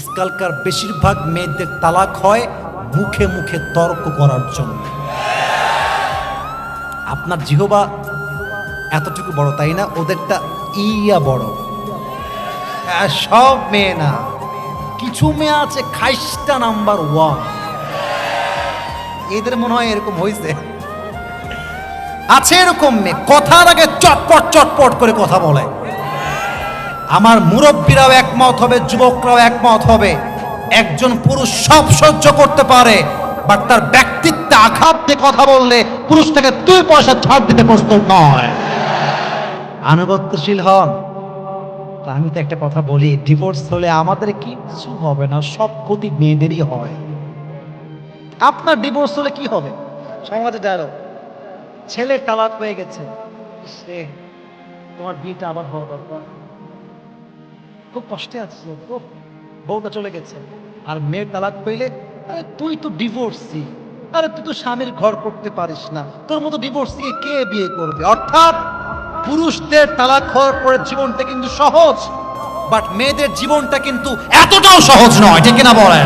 আজকালকার বেশিরভাগ মেয়েদের তালাক হয় মুখে মুখে তর্ক করার জন্য। আপনার জিহবা এতটুকু বড় তাই না, ওদেরটা ইয়া বড়। সব মেয়ে না, কিছু মেয়ে আছে খাইস্টা নাম্বার 1। এদের মনে হয় এরকম হয়েছে, আছে এরকম মেয়ে কথার আগে চটপট চটপট করে কথা বলে। আমার মুরব্বীরাও একমত হবে, যুবকরাও একমত হবে, একজন পুরুষ সব সহ্য করতে পারে, বাট তার ব্যক্তিত্বে আঘাত দিয়ে কথা বললে পুরুষটাকে 2 পয়সা ছাড় দিতে প্রস্তুত নয়। আনুগত্যশীল হন। তা আমি তো একটা কথা বলি, ডিভোর্স হলে আমাদের কিছু হবে না, সব ক্ষতি মেয়েদেরই হয়। আপনার ডিভোর্স হলে কি হবে? সমাজে ডায়লগ, ছেলে তালাক হয়ে গেছে, সে তোমার বিয়েটা আবার হওয়া দরকার, খুব কষ্টে আছে, খুব বউটা চলে গেছে। আর মেয়ের তালাক পেলে, আরে তুই তো ডিভোর্সি, আরে তুই তো স্বামীর ঘর করতে পারিস না, তোর মতো ডিভোর্সিকে কে বিয়ে করবে? অর্থাৎ পুরুষদের তালাক হওয়ার পরে জীবনটা কিন্তু সহজ, বাট মেয়েদের জীবনটা কিন্তু এতটাও সহজ নয়, ঠিক কিনা বলেন?